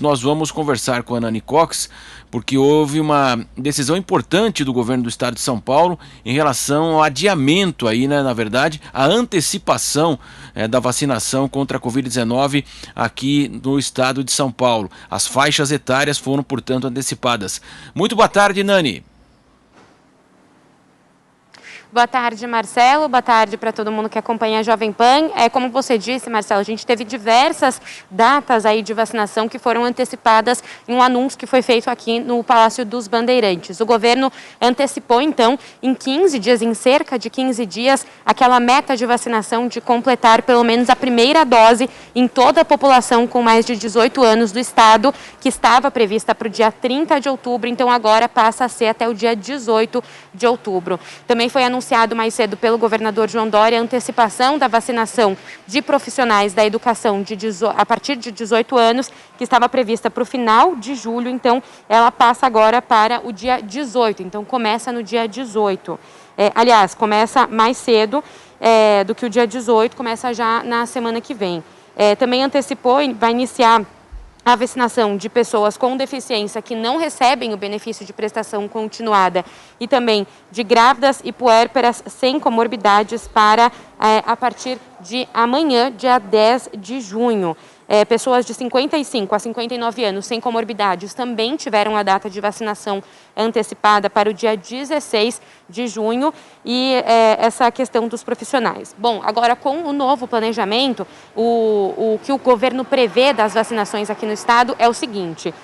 Nós vamos conversar com a Nani Cox, porque houve uma decisão importante do governo do estado de São Paulo em relação ao adiamento aí, né, na verdade, a antecipação da vacinação contra a Covid-19 aqui no estado de São Paulo. As faixas etárias foram, portanto, antecipadas. Muito boa tarde, Nani. Boa tarde, Marcelo. Boa tarde para todo mundo que acompanha a Jovem Pan. Como você disse, Marcelo, a gente teve diversas datas aí de vacinação que foram antecipadas em um anúncio que foi feito aqui no Palácio dos Bandeirantes. O governo antecipou, então, em 15 dias, em cerca de 15 dias, aquela meta de vacinação de completar pelo menos a primeira dose em toda a população com mais de 18 anos do estado, que estava prevista para o dia 30 de outubro, então agora passa a ser até o dia 18 de outubro. Também foi anunciado mais cedo pelo governador João Dória a antecipação da vacinação de profissionais da educação a partir de 18 anos, que estava prevista para o final de julho, então ela passa agora para o dia 18, então começa no dia 18. Aliás, começa mais cedo do que o dia 18, começa já na semana que vem. Também antecipou e vai iniciar a vacinação de pessoas com deficiência que não recebem o benefício de prestação continuada e também de grávidas e puérperas sem comorbidades para a partir de amanhã, dia 10 de junho. Pessoas de 55 a 59 anos sem comorbidades também tiveram a data de vacinação antecipada para o dia 16 de junho e essa questão dos profissionais. Bom, agora com o novo planejamento, o que o governo prevê das vacinações aqui no estado é o seguinte: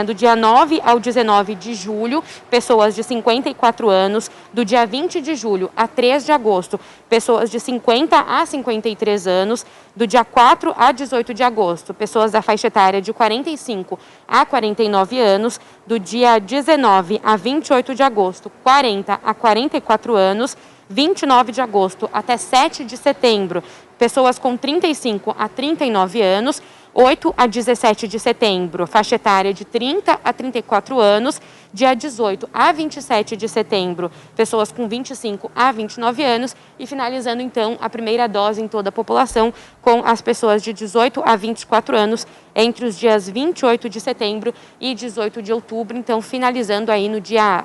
do dia 9 ao 19 de julho, pessoas de 54 anos, do dia 20 de julho a 3 de agosto, pessoas de 50 a 53 anos, do dia 4 a 18 de agosto, pessoas da faixa etária de 45 a 49 anos, do dia 19 a 28 de agosto, 40 a 44 anos, 29 de agosto até 7 de setembro, pessoas com 35 a 39 anos, 8 a 17 de setembro, faixa etária de 30 a 34 anos, dia 18 a 27 de setembro, pessoas com 25 a 29 anos e finalizando então a primeira dose em toda a população com as pessoas de 18 a 24 anos entre os dias 28 de setembro e 18 de outubro, então finalizando aí no dia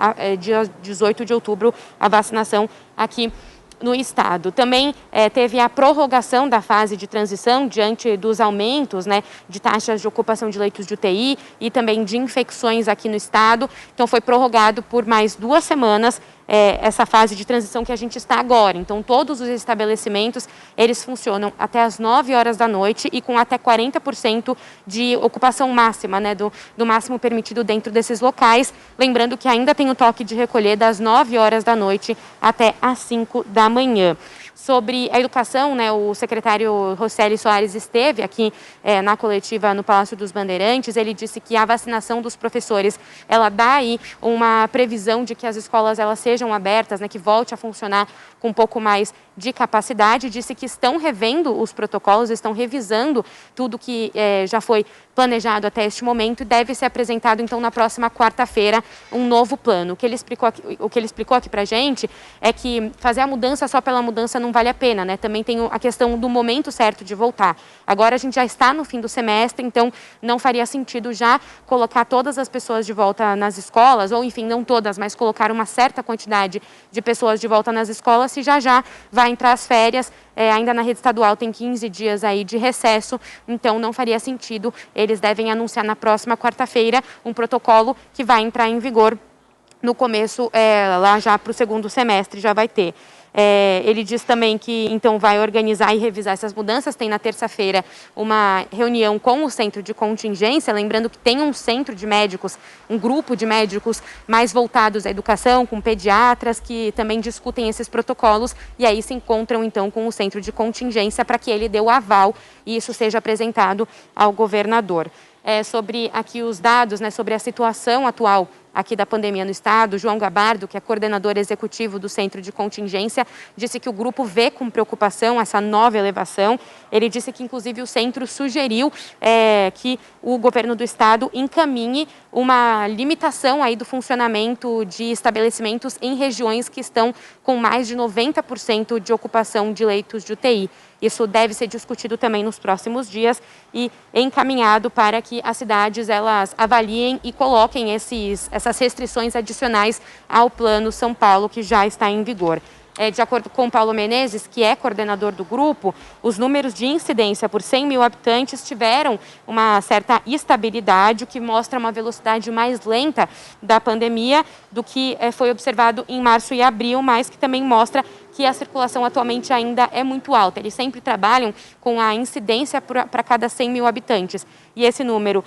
18 de outubro a vacinação aqui no estado. Também teve a prorrogação da fase de transição diante dos aumentos, de taxas de ocupação de leitos de UTI e também de infecções aqui no estado. Então foi prorrogado por mais 2 semanas essa fase de transição que a gente está agora. Então todos os estabelecimentos, eles funcionam até as 9 horas da noite e com até 40% de ocupação máxima, do máximo permitido dentro desses locais. Lembrando que ainda tem o toque de recolher das 9 horas da noite até as 5 da manhã. Sobre a educação, o secretário Roseli Soares esteve aqui na coletiva no Palácio dos Bandeirantes. Ele disse que a vacinação dos professores, ela dá aí uma previsão de que as escolas elas sejam abertas, que volte a funcionar com um pouco mais de capacidade. Disse que estão revendo os protocolos, estão revisando tudo que já foi planejado até este momento e deve ser apresentado então na próxima quarta-feira um novo plano. O que ele explicou aqui pra gente é que fazer a mudança só pela mudança não vale a pena, Também tem a questão do momento certo de voltar. Agora a gente já está no fim do semestre, então não faria sentido já colocar todas as pessoas de volta nas escolas, ou enfim, não todas, mas colocar uma certa quantidade de pessoas de volta nas escolas, se já vai entrar as férias. Ainda na rede estadual tem 15 dias aí de recesso, então não faria sentido. Eles devem anunciar na próxima quarta-feira um protocolo que vai entrar em vigor no começo, lá já para o segundo semestre já vai ter. Ele diz também que então vai organizar e revisar essas mudanças. Tem na terça-feira uma reunião com o centro de contingência, lembrando que tem um centro de médicos, um grupo de médicos mais voltados à educação, com pediatras que também discutem esses protocolos e aí se encontram então com o centro de contingência para que ele dê o aval e isso seja apresentado ao governador. Sobre aqui os dados, sobre a situação atual aqui da pandemia no estado, João Gabardo, que é coordenador executivo do Centro de Contingência, disse que o grupo vê com preocupação essa nova elevação. Ele disse que, inclusive, o centro sugeriu que o governo do estado encaminhe uma limitação aí do funcionamento de estabelecimentos em regiões que estão com mais de 90% de ocupação de leitos de UTI. Isso deve ser discutido também nos próximos dias e encaminhado para que as cidades elas avaliem e coloquem essas restrições adicionais ao Plano São Paulo, que já está em vigor. De acordo com Paulo Menezes, que é coordenador do grupo, os números de incidência por 100 mil habitantes tiveram uma certa estabilidade, o que mostra uma velocidade mais lenta da pandemia do que foi observado em março e abril, mas que também mostra que a circulação atualmente ainda é muito alta. Eles sempre trabalham com a incidência para cada 100 mil habitantes. E esse número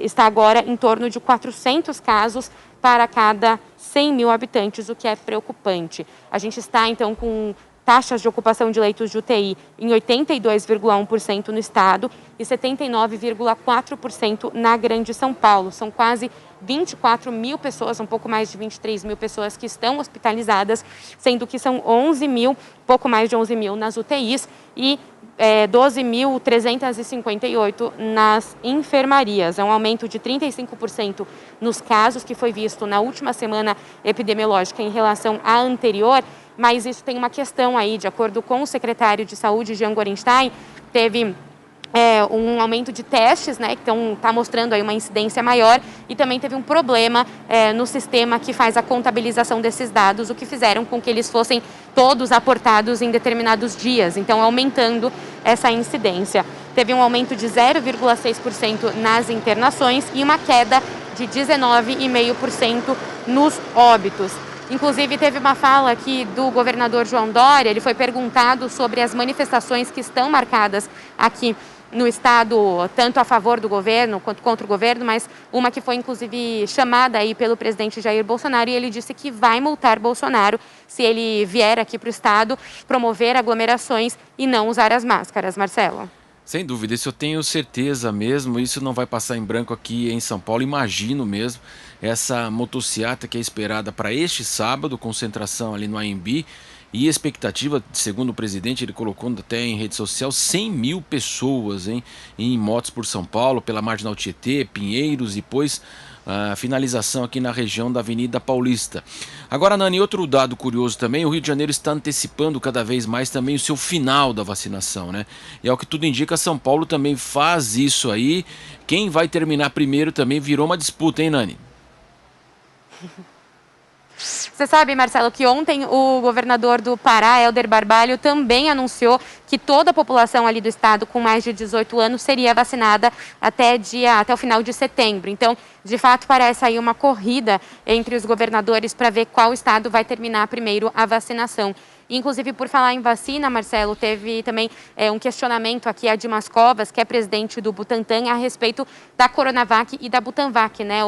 está agora em torno de 400 casos para cada 100 mil habitantes, o que é preocupante. A gente está, então, com taxas de ocupação de leitos de UTI em 82,1% no estado e 79,4% na Grande São Paulo. São quase 24 mil pessoas, um pouco mais de 23 mil pessoas que estão hospitalizadas, sendo que são 11 mil, pouco mais de 11 mil nas UTIs e 12.358 nas enfermarias. É um aumento de 35% nos casos que foi visto na última semana epidemiológica em relação à anterior, mas isso tem uma questão aí, de acordo com o secretário de Saúde, Jean Gorenstein, teve um aumento de testes, né, então está mostrando aí uma incidência maior e também teve um problema no sistema que faz a contabilização desses dados, o que fizeram com que eles fossem todos aportados em determinados dias, então aumentando essa incidência. Teve um aumento de 0,6% nas internações e uma queda de 19,5% nos óbitos. Inclusive, teve uma fala aqui do governador João Dória, ele foi perguntado sobre as manifestações que estão marcadas aqui no estado, tanto a favor do governo quanto contra o governo, mas uma que foi inclusive chamada aí pelo presidente Jair Bolsonaro, e ele disse que vai multar Bolsonaro se ele vier aqui para o estado promover aglomerações e não usar as máscaras. Marcelo. Sem dúvida, isso eu tenho certeza mesmo, isso não vai passar em branco aqui em São Paulo, imagino mesmo, essa motociata que é esperada para este sábado, concentração ali no AMB, e expectativa, segundo o presidente, ele colocou até em rede social, 100 mil pessoas em motos por São Paulo, pela Marginal Tietê, Pinheiros e depois a finalização aqui na região da Avenida Paulista. Agora, Nani, outro dado curioso também, o Rio de Janeiro está antecipando cada vez mais também o seu final da vacinação, né? E ao que tudo indica, São Paulo também faz isso aí. Quem vai terminar primeiro também virou uma disputa, hein, Nani? Você sabe, Marcelo, que ontem o governador do Pará, Helder Barbalho, também anunciou que toda a população ali do estado com mais de 18 anos seria vacinada até o final de setembro. Então, de fato, parece aí uma corrida entre os governadores para ver qual estado vai terminar primeiro a vacinação. Inclusive, por falar em vacina, Marcelo, teve também um questionamento aqui a Dimas Covas, que é presidente do Butantan, a respeito da Coronavac e da Butanvac, né?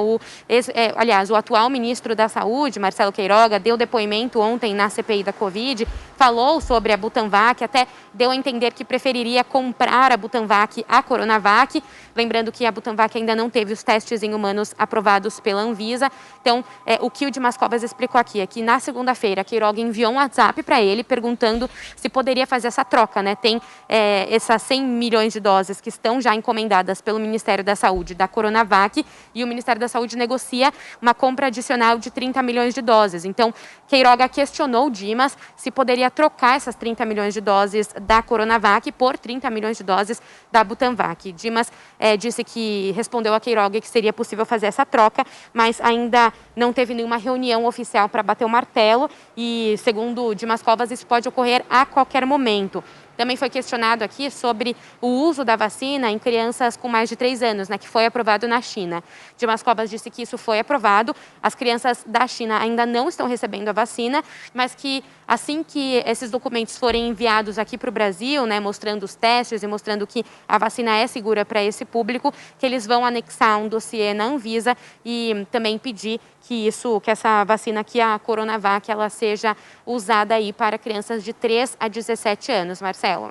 Aliás, o atual ministro da Saúde, Marcelo Queiroga, deu depoimento ontem na CPI da Covid, falou sobre a Butanvac, até deu a entender que preferiria comprar a Butanvac à Coronavac, lembrando que a Butanvac ainda não teve os testes em humanos aprovados pela Anvisa. Então, o que o Dimas Covas explicou aqui é que na segunda-feira, Queiroga enviou um WhatsApp para ele perguntando se poderia fazer essa troca, né? Tem essas 100 milhões de doses que estão já encomendadas pelo Ministério da Saúde da Coronavac e o Ministério da Saúde negocia uma compra adicional de 30 milhões de doses. Então, Queiroga questionou o Dimas se poderia trocar essas 30 milhões de doses da Coronavac por 30 milhões de doses da Butanvac. Dimas disse que respondeu a Queiroga que seria possível fazer essa troca, mas ainda não teve nenhuma reunião oficial para bater o martelo e, segundo Dimas Covas, isso pode ocorrer a qualquer momento. Também foi questionado aqui sobre o uso da vacina em crianças com mais de 3 anos, né, que foi aprovado na China. Dimas Covas disse que isso foi aprovado, as crianças da China ainda não estão recebendo a vacina, mas que assim que esses documentos forem enviados aqui para o Brasil, né, mostrando os testes e mostrando que a vacina é segura para esse público, que eles vão anexar um dossiê na Anvisa e também pedir que essa vacina aqui, a Coronavac, ela seja usada aí para crianças de 3 a 17 anos, Marcelo.